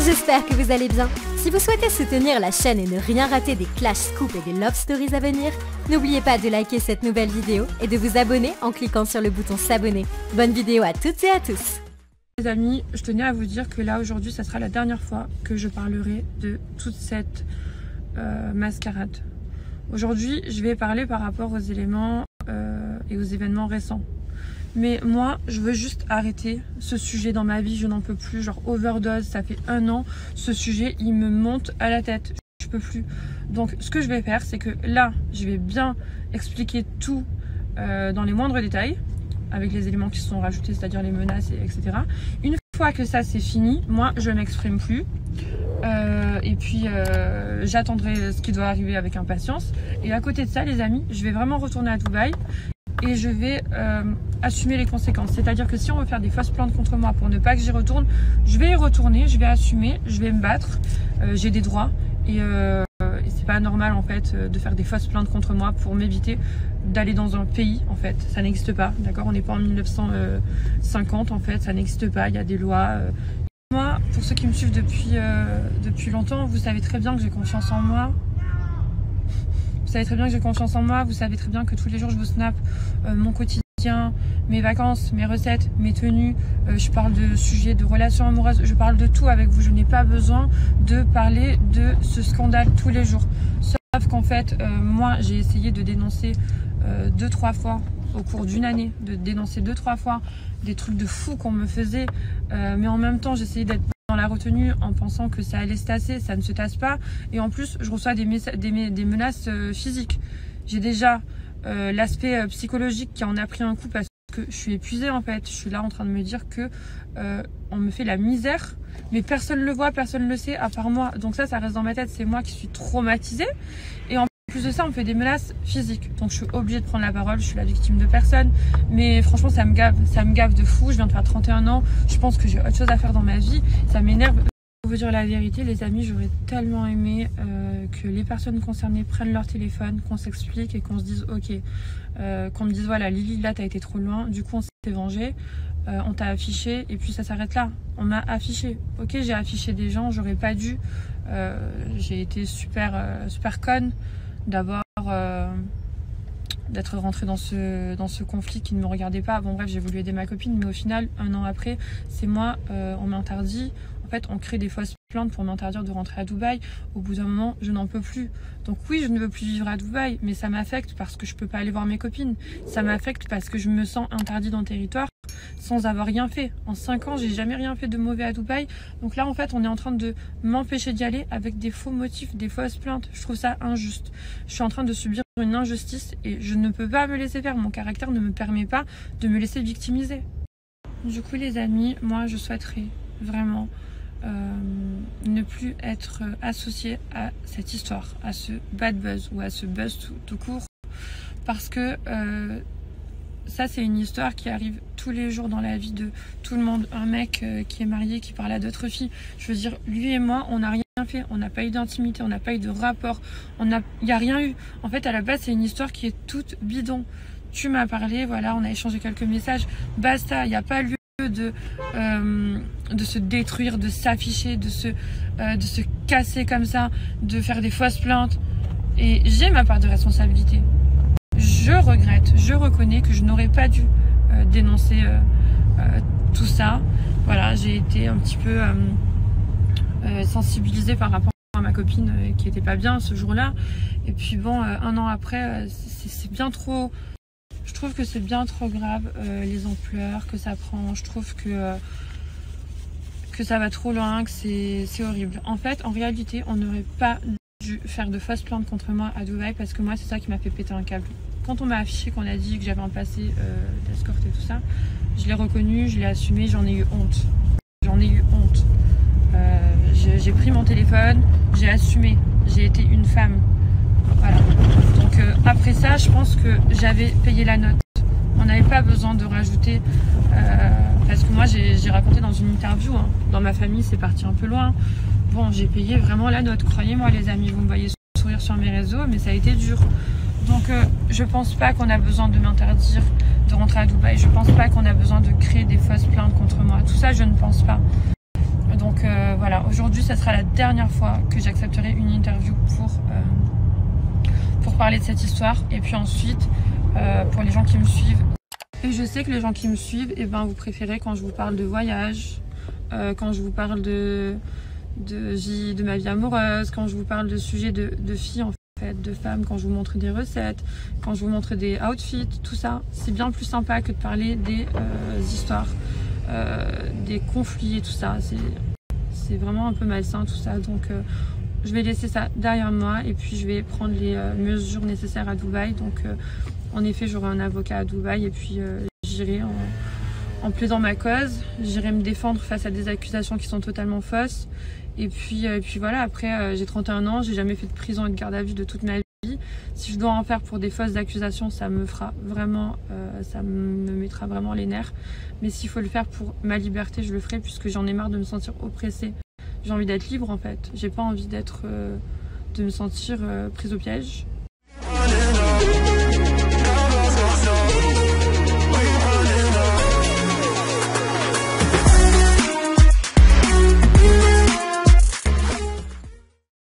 j'espère que vous allez bien. Si vous souhaitez soutenir la chaîne et ne rien rater des clash scoops et des love stories à venir, n'oubliez pas de liker cette nouvelle vidéo et de vous abonner en cliquant sur le bouton s'abonner. Bonne vidéo à toutes et à tous. Les amis, je tenais à vous dire que là aujourd'hui ça sera la dernière fois que je parlerai de toute cette mascarade. Aujourd'hui je vais parler par rapport aux éléments et aux événements récents. Mais moi je veux juste arrêter ce sujet dans ma vie, je n'en peux plus, genre overdose, ça fait 1 an, ce sujet il me monte à la tête, je peux plus. Donc ce que je vais faire c'est que là je vais bien expliquer tout dans les moindres détails, avec les éléments qui se sont rajoutés, c'est-à-dire les menaces, etc. Une fois que ça c'est fini, moi je ne m'exprime plus. Et puis j'attendrai ce qui doit arriver avec impatience. Et à côté de ça les amis, je vais vraiment retourner à Dubaï et je vais assumer les conséquences. C'est-à-dire que si on veut faire des fausses plaintes contre moi pour ne pas que j'y retourne, je vais y retourner, je vais assumer, je vais me battre, j'ai des droits et c'est pas normal en fait de faire des fausses plaintes contre moi pour m'éviter d'aller dans un pays, en fait ça n'existe pas, d'accord, on n'est pas en 1950 en fait, ça n'existe pas, il y a des lois. Moi, pour ceux qui me suivent depuis longtemps, vous savez très bien que j'ai confiance en moi. Vous savez très bien que j'ai confiance en moi, vous savez très bien que tous les jours je vous snap mon quotidien, mes vacances, mes recettes, mes tenues, je parle de sujets de relations amoureuses, je parle de tout avec vous, je n'ai pas besoin de parler de ce scandale tous les jours. Sauf qu'en fait, moi j'ai essayé de dénoncer 2-3 fois au cours d'une année, de dénoncer 2-3 fois des trucs de fou qu'on me faisait, mais en même temps j'essayais d'être dans la retenue en pensant que ça allait se tasser, ça ne se tasse pas, et en plus je reçois des menaces physiques. J'ai déjà l'aspect psychologique qui en a pris un coup parce que je suis épuisée en fait, je suis là en train de me dire que on me fait la misère, mais personne ne le voit, personne ne le sait à part moi, donc ça reste dans ma tête, c'est moi qui suis traumatisée, et en plus de ça on me fait des menaces physiques, donc je suis obligée de prendre la parole, je suis la victime de personne, mais franchement ça me gave de fou, je viens de faire 31 ans, je pense que j'ai autre chose à faire dans ma vie, ça m'énerve. Pour vous dire la vérité les amis, j'aurais tellement aimé que les personnes concernées prennent leur téléphone, qu'on s'explique et qu'on se dise ok, qu'on me dise voilà Lily là t'as été trop loin, du coup on s'est vengé, on t'a affiché et puis ça s'arrête là, on m'a affiché, ok j'ai affiché des gens, j'aurais pas dû, j'ai été super conne d'avoir d'être rentrée dans ce conflit qui ne me regardait pas. Bon bref, j'ai voulu aider ma copine, mais au final 1 an après c'est moi, on m'interdit. En fait on crée des fausses plaintes pour m'interdire de rentrer à Dubaï. Au bout d'un moment je n'en peux plus, donc oui je ne veux plus vivre à Dubaï, mais ça m'affecte parce que je peux pas aller voir mes copines, ça m'affecte parce que je me sens interdit dans le territoire sans avoir rien fait. En 5 ans j'ai jamais rien fait de mauvais à Dubaï, donc là en fait on est en train de m'empêcher d'y aller avec des faux motifs, des fausses plaintes. Je trouve ça injuste, je suis en train de subir une injustice et je ne peux pas me laisser faire, mon caractère ne me permet pas de me laisser victimiser. Du coup les amis, moi je souhaiterais vraiment ne plus être associée à cette histoire, à ce bad buzz ou à ce buzz tout court, parce que ça c'est une histoire qui arrive tous les jours dans la vie de tout le monde. Un mec qui est marié, qui parle à d'autres filles, je veux dire lui et moi on n'a rien fait, on n'a pas eu d'intimité, on n'a pas eu de rapport, il n'y a rien eu. En fait à la base c'est une histoire qui est toute bidon. Tu m'as parlé, voilà, on a échangé quelques messages, basta, il n'y a pas lieu de se détruire, de s'afficher, de se casser comme ça, de faire des fausses plaintes. Et j'ai ma part de responsabilité. Je regrette, je reconnais que je n'aurais pas dû dénoncer tout ça. Voilà, j'ai été un petit peu sensibilisée par rapport à ma copine qui était pas bien ce jour-là. Et puis bon, 1 an après, c'est bien trop. Je trouve que c'est bien trop grave les ampleurs que ça prend. Je trouve que ça va trop loin, que c'est horrible. En fait, en réalité, on n'aurait pas dû faire de fausses plaintes contre moi à Dubaï parce que moi, c'est ça qui m'a fait péter un câble. Quand on m'a affiché, qu'on a dit que j'avais un passé d'escorte et tout ça, je l'ai reconnu, je l'ai assumé, j'en ai eu honte. J'en ai eu honte. J'ai pris mon téléphone, j'ai assumé, j'ai été une femme. Voilà. Donc après ça, je pense que j'avais payé la note. On n'avait pas besoin de rajouter, parce que moi j'ai raconté dans une interview, hein, dans ma famille c'est parti un peu loin. Bon, j'ai payé vraiment la note, croyez-moi les amis, vous me voyez sourire sur mes réseaux, mais ça a été dur. Donc je pense pas qu'on a besoin de m'interdire de rentrer à Dubaï, je pense pas qu'on a besoin de créer des fausses plaintes contre moi, tout ça je ne pense pas. Donc Donc voilà, aujourd'hui ça sera la dernière fois que j'accepterai une interview pour parler de cette histoire. Et puis ensuite, pour les gens qui me suivent, et je sais que les gens qui me suivent, eh ben, vous préférez quand je vous parle de voyage, quand je vous parle de ma vie amoureuse, quand je vous parle de sujets de filles en fait, de femmes, quand je vous montre des recettes, quand je vous montre des outfits, tout ça. C'est bien plus sympa que de parler des histoires, des conflits et tout ça. C'est vraiment un peu malsain tout ça. Donc je vais laisser ça derrière moi et puis je vais prendre les mesures nécessaires à Dubaï. Donc en effet, j'aurai un avocat à Dubaï et puis j'irai en plaidant ma cause. J'irai me défendre face à des accusations qui sont totalement fausses. Et puis voilà, après j'ai 31 ans, j'ai jamais fait de prison et de garde à vue de toute ma vie. Si je dois en faire pour des fausses accusations, ça me fera vraiment, ça me mettra vraiment les nerfs. Mais s'il faut le faire pour ma liberté, je le ferai puisque j'en ai marre de me sentir oppressée. J'ai envie d'être libre en fait. J'ai pas envie de me sentir prise au piège.